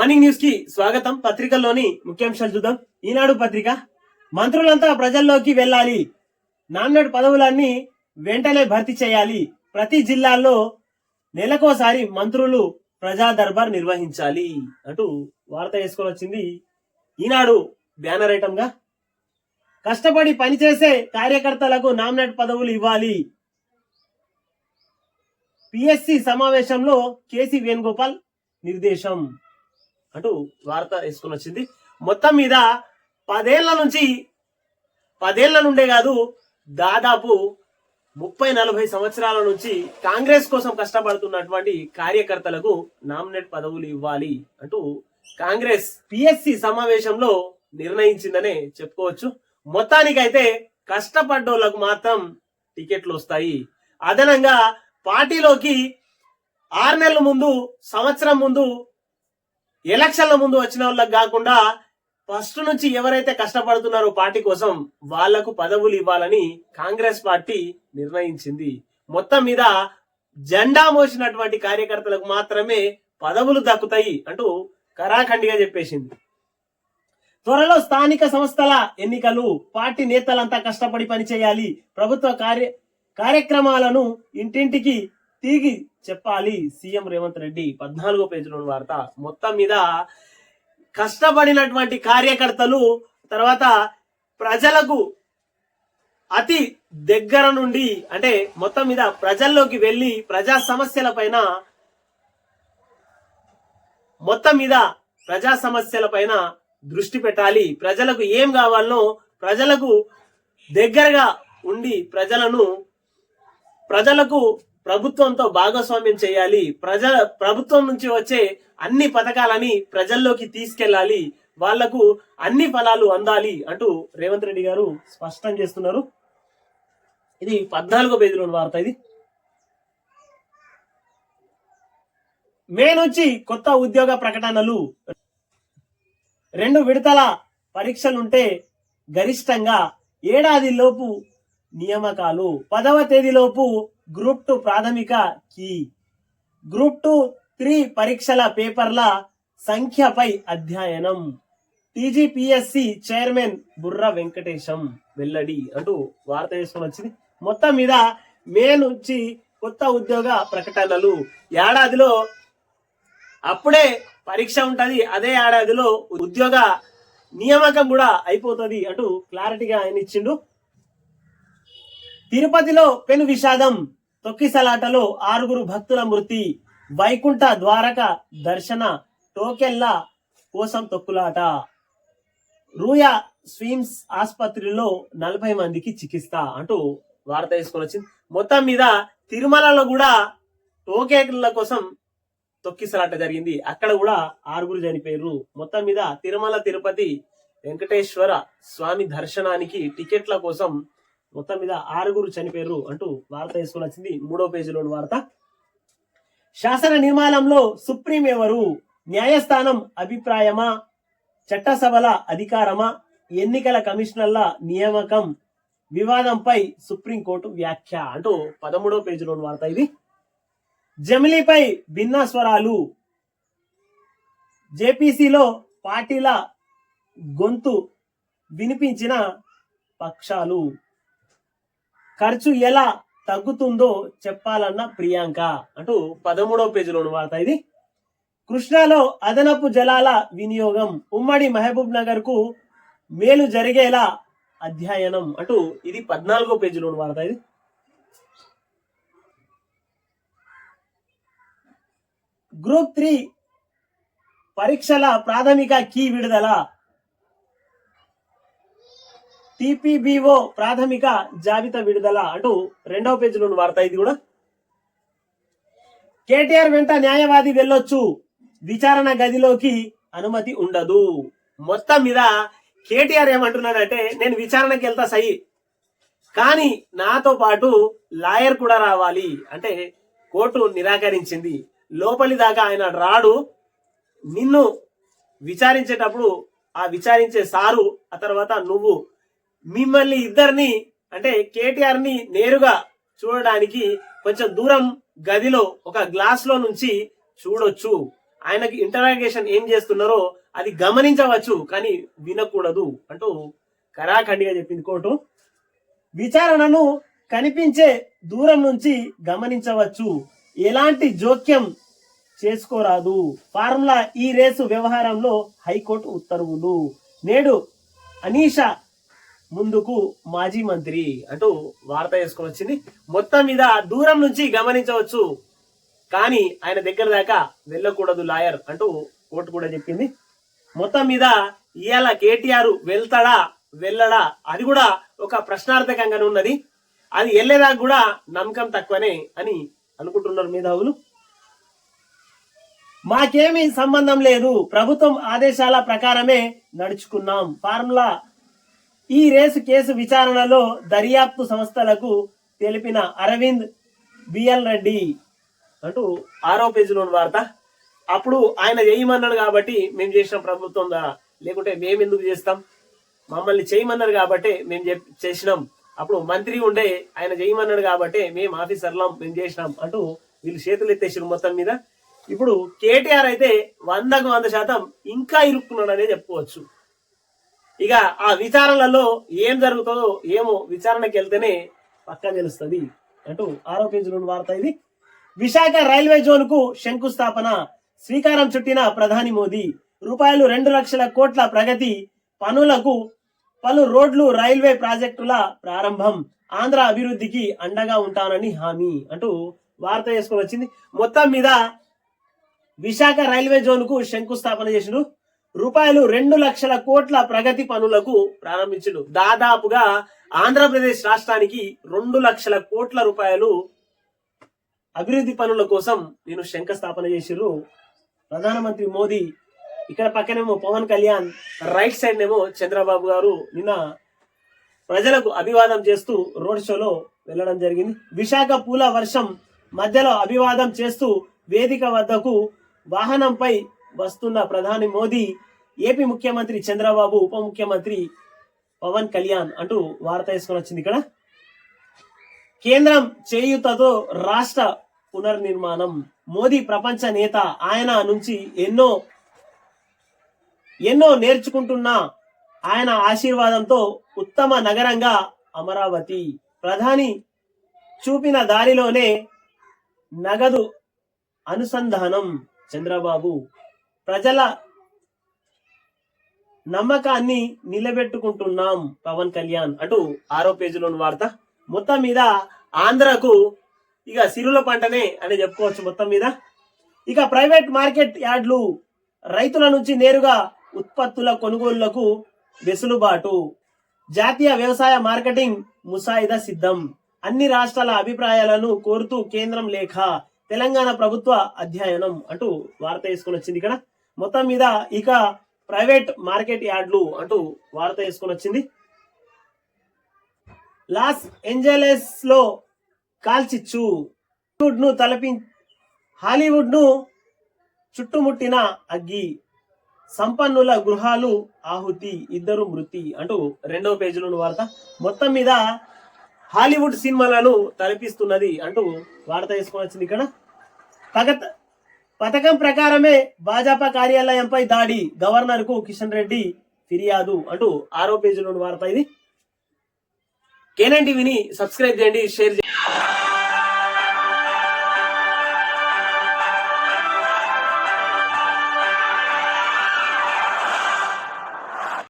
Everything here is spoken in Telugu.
మార్నింగ్ న్యూస్ కి స్వాగతం. పత్రికల్లోని ముఖ్యాంశాలు చూద్దాం. ఈనాడు పత్రిక, మంత్రులంతా ప్రజల్లోకి వెళ్ళాలి, నామినేట్ పదవులన్నీ వెంటనే భర్తీ చేయాలి, ప్రతి జిల్లాల్లో నెలకోసారి మంత్రులు ప్రజా దర్బార్ నిర్వహించాలి అంటూ వార్త వేసుకొని వచ్చింది ఈనాడు బ్యానర్ ఐటమ్ గా. కష్టపడి పనిచేసే కార్యకర్తలకు నామినేట్ పదవులు ఇవ్వాలి, పిఎస్సి సమావేశంలో కేసీ వేణుగోపాల్ నిర్దేశం అంటూ వార్త వేసుకుని వచ్చింది. మొత్తం మీద 10 ఏళ్ల నుండే కాదు, దాదాపు 30-40 సంవత్సరాల నుంచి కాంగ్రెస్ కోసం కష్టపడుతున్నటువంటి కార్యకర్తలకు నామినేట్ పదవులు ఇవ్వాలి అంటూ కాంగ్రెస్ పిఎస్సి సమావేశంలో నిర్ణయించిందనే చెప్పుకోవచ్చు. మొత్తానికైతే కష్టపడ్డోళ్లకు మాత్రం టికెట్లు వస్తాయి. అదనంగా పార్టీలోకి 6 నెలల ముందు, సంవత్సరం ముందు, ఎలక్షన్ల ముందు వచ్చిన వాళ్ళకి కాకుండా ఫస్ట్ నుంచి ఎవరైతే కష్టపడుతున్నారో పార్టీ కోసం వాళ్లకు పదవులు ఇవ్వాలని కాంగ్రెస్ పార్టీ నిర్ణయించింది. మొత్తం మీద జెండా మోసినటువంటి కార్యకర్తలకు మాత్రమే పదవులు దక్కుతాయి అంటూ కరాఖండిగా చెప్పేసింది. త్వరలో స్థానిక సంస్థల ఎన్నికలు, పార్టీ నేతలంతా కష్టపడి పనిచేయాలి, ప్రభుత్వ కార్యక్రమాలను ఇంటింటికి తిరిగి చెప్పాలి, సీఎం రేవంత్ రెడ్డి. 14వ పేజీలోని వార్త. మొత్తం మీద కష్టపడినటువంటి కార్యకర్తలు, తర్వాత ప్రజలకు అతి దగ్గర నుండి, అంటే మొత్తం మీద ప్రజల్లోకి వెళ్లి ప్రజా సమస్యల పైన దృష్టి పెట్టాలి. ప్రజలకు ఏం కావాలనో ప్రజలకు దగ్గరగా ఉండి ప్రజలకు ప్రభుత్వంతో భాగస్వామ్యం చేయాలి. ప్రభుత్వం నుంచి వచ్చే అన్ని పథకాలని ప్రజల్లోకి తీసుకెళ్లాలి, వాళ్లకు అన్ని ఫలాలు అందాలి అంటూ రేవంత్ రెడ్డి గారు స్పష్టం చేస్తున్నారు. ఇది 14వ పేజీలోని వార్త. ఇది మే నుంచి కొత్త ఉద్యోగ ప్రకటనలు, 2 విడతల పరీక్షలుంటే గరిష్టంగా ఏడాదిలోపు నియామకాలు, 10వ తేదీలోపు గ్రూప్ 2 ప్రాథమిక కీ, గ్రూప్ 2-3 పరీక్షల పేపర్ల సంఖ్యపై అధ్యయనం, టీజీపీఎస్సీ చైర్మన్ బుర్ర వెంకటేశం వెల్లడి అంటూ వార్త వేసుకొని వచ్చింది. మొత్తం మీద మే నుంచి కొత్త ఉద్యోగ ప్రకటనలు, ఏడాదిలో అప్పుడే పరీక్ష ఉంటది, అదే ఏడాదిలో ఉద్యోగ నియామకం కూడా అయిపోతుంది అంటూ క్లారిటీగా ఆయన ఇచ్చిండు. తిరుపతిలో పెను విషాదం, తొక్కిసలాటలో 6 భక్తుల మృతి, వైకుంఠ ద్వారక దర్శన టోకెన్ల కోసం తొక్కులాట, రూయా స్విమ్స్ ఆసుపత్రిలో 40 మందికి చికిత్స అంటూ వార్త వేసుకొని వచ్చింది. మొత్తం మీద తిరుమలలో కూడా టోకెన్ల కోసం తొక్కిసలాట జరిగింది, అక్కడ కూడా 6 చనిపోయారు. మొత్తం మీద తిరుమల తిరుపతి వెంకటేశ్వర స్వామి దర్శనానికి టికెట్ల కోసం మొత్తం మీద 6 చనిపోయారు అంటూ వార్త వేసుకొని వచ్చింది 3వ పేజీలోని వార్త. శాసన నిర్మాణంలో సుప్రీం ఎవరు, న్యాయస్థానం అభిప్రాయమా, చట్టసభల అధికారమా, ఎన్నికల కమిషనర్ల నియామకం వివాదంపై సుప్రీంకోర్టు వ్యాఖ్య అంటూ 13వ పేజీలోని వార్త. ఇది జమిలీపై భిన్న స్వరాలు, జేపీసీలో పార్టీల గొంతు వినిపించిన పక్షాలు, ఖర్చు ఎలా తగ్గుతుందో చెప్పాలన్న ప్రియాంక అంటూ 13వ పేజీలోని వార్త. ఇది కృష్ణాలో అదనపు జలాల వినియోగం, ఉమ్మడి మహబూబ్ నగర్ కు మేలు జరిగేలా అధ్యయనం అంటూ ఇది 14వ పేజీలోని వార్త. ఇది గ్రూప్ 3 పరీక్షల ప్రాథమిక కీ విడుదల, టిపిబిఓ ప్రాథమిక జాబితా విడుదల అంటూ 2వ పేజీలోని వార్త. ఇది కూడా కేటీఆర్ వెంట న్యాయవాది వెళ్ళొచ్చు, విచారణ గదిలోకి అనుమతి ఉండదు. మొత్తం మీద కేటీఆర్ ఏమంటున్నాడంటే, నేను విచారణకి వెళ్తా సై, కానీ నాతో పాటు లాయర్ కూడా రావాలి అంటే కోర్టు నిరాకరించింది. లోపలి దాకా ఆయన రాడు, నిన్ను విచారించేటప్పుడు ఆ విచారించే సారు, ఆ తర్వాత నువ్వు, మిమ్మల్ని ఇద్దరిని అంటే కేటీఆర్ ని నేరుగా చూడడానికి కొంచెం దూరం గదిలో ఒక గ్లాస్ లో నుంచి చూడొచ్చు ఆయనకి ఇంటరాగేషన్ ఏం చేస్తున్నారో అది గమనించవచ్చు కానీ వినకూడదు అంటూ కరాఖండిగా చెప్పింది కోర్టు. విచారణను కనిపించే దూరం నుంచి గమనించవచ్చు, ఎలాంటి జోక్యం చేసుకోరాదు. ఫార్ములా ఈ రేసు వ్యవహారంలో హైకోర్టు ఉత్తర్వులు. నేడు అనీషా ముందుకు మాజీ మంత్రి అంటూ వార్త వేసుకొని వచ్చింది. మొత్తం మీద దూరం నుంచి గమనించవచ్చు కానీ ఆయన దగ్గర దాకా వెళ్ళకూడదు లాయర్ అంటూ కోర్టు కూడా చెప్పింది. మొత్తం మీద ఇవాళ కేటీఆర్ వెళ్తాడా వెళ్ళడా అది కూడా ఒక ప్రశ్నార్థకంగానే ఉన్నది. అది వెళ్ళేదాకా కూడా నమ్మకం తక్కువనే అని అనుకుంటున్నారు మేధావులు. మాకేమీ సంబంధం లేదు, ప్రభుత్వం ఆదేశాల ప్రకారమే నడుచుకున్నాం. ఫార్ములా ఈ రేసు కేసు విచారణలో దర్యాప్తు సంస్థలకు తెలిపిన అరవింద్ బిఎల్ రెడ్డి అంటూ 6వ పేజీలోని వార్త. అప్పుడు ఆయన చేయమన్నాడు కాబట్టి మేము చేసిన ప్రభుత్వం ద్వారా, లేకుంటే మేము ఎందుకు చేస్తాం, మమ్మల్ని చేయమన్నారు కాబట్టి మేము చేసినాం. అప్పుడు మంత్రి ఉండే ఆయన చేయమన్నాడు కాబట్టి మేము ఆఫీసర్లం మేము చేసినాం అంటూ వీళ్ళు చేతులు ఎత్తేసారు మొత్తం మీద. ఇప్పుడు కేటీఆర్ అయితే 100కు 100% ఇంకా ఇరుక్కున్నాడనే చెప్పుకోవచ్చు. ఇక ఆ విచారణలలో ఏం జరుగుతుందో ఏమో విచారణకి వెళ్తేనే పక్కా తెలుస్తుంది అంటూ 6వ పేజీలోని వార్త ఇది. విశాఖ రైల్వే జోన్ కు శంకుస్థాపన, శ్రీకారం చుట్టిన ప్రధాని మోదీ. రూపాయలు 2 లక్షల కోట్ల ప్రగతి పనులకు పలు రోడ్లు రైల్వే ప్రాజెక్టుల ప్రారంభం, ఆంధ్ర అభివృద్ధికి అండగా ఉంటానని హామీ అంటూ వార్త వేసుకొని వచ్చింది. మొత్తం మీద విశాఖ రైల్వే జోన్ కు శంకుస్థాపన చేసిండు. రూపాయలు 2 లక్షల కోట్ల ప్రగతి పనులకు ప్రారంభించిండు. దాదాపుగా ఆంధ్రప్రదేశ్ రాష్ట్రానికి 2 లక్షల కోట్ల రూపాయలు అభివృద్ధి పనుల కోసం నేను శంకుస్థాపన చేసిర్రు ప్రధానమంత్రి మోదీ. ఇక్కడ పక్కనేమో పవన్ కళ్యాణ్, రైట్ సైడ్ నేమో చంద్రబాబు గారు నిన్న ప్రజలకు అభివాదం చేస్తూ రోడ్ షోలో వెళ్ళడం జరిగింది. విశాఖ పూల వర్షం మధ్యలో అభివాదం చేస్తూ వేదిక వద్దకు వాహనంపై వస్తున్న ప్రధాని మోదీ, ఏపీ ముఖ్యమంత్రి చంద్రబాబు, ఉప ముఖ్యమంత్రి పవన్ కళ్యాణ్ అంటూ వార్త వేసుకొని వచ్చింది. ఇక్కడ కేంద్రం చేయూతతో రాష్ట్ర పునర్నిర్మాణం, మోదీ ప్రపంచ నేత, ఆయన నుంచి ఎన్నో నేర్చుకుంటున్నా, ఆయన ఆశీర్వాదంతో ఉత్తమ నగరంగా అమరావతి, ప్రధాని చూపిన దారిలోనే నగదు అనుసంధానం చంద్రబాబు, ప్రజల నమ్మకాన్ని నిలబెట్టుకుంటున్నాం పవన్ కళ్యాణ్ అంటూ 6వ పేజీలోని వార్త. మొత్తం మీద ఆంధ్రకు ఇక సిరుల పంటనే అని చెప్పుకోవచ్చు మొత్తం మీద. ఇక ప్రైవేట్ మార్కెట్ యార్డ్లు, రైతుల నుంచి నేరుగా ఉత్పత్తుల కొనుగోళ్లకు వెసులుబాటు, జాతీయ వ్యవసాయ మార్కెటింగ్ ముసాయిదా సిద్ధం, అన్ని రాష్ట్రాల అభిప్రాయాలను కోరుతూ కేంద్రం లేఖ, తెలంగాణ ప్రభుత్వ అధ్యయనం అంటూ వార్త వేసుకొని వచ్చింది. ఇక్కడ మొత్తం మీద ఇక ప్రైవేట్ మార్కెట్ యార్డ్లు అంటూ వార్త వేసుకొని వచ్చింది. లాస్ ఏంజలస్ లో కాల్చిచ్చు, హాలీవుడ్ ను చుట్టుముట్టిన అగ్గి, సంపన్నుల గృహాలు ఆహుతి, 2 మృతి అంటూ 2వ పేజీలోని వార్త. మొత్తం మీద హాలీవుడ్ సినిమాలను తలపిస్తున్నది అంటూ వార్త వేసుకొని వచ్చింది. ఇక్కడ పథకం ప్రకారమే భాజపా కార్యాలయంపై దాడి, గవర్నర్ కు కిషన్ రెడ్డి ఫిర్యాదు అంటూ 6వ పేజీలోని వార్త ఇది. కేఎన్ఎన్ టీవీని సబ్స్క్రైబ్ చేయండి, షేర్ చేయండి.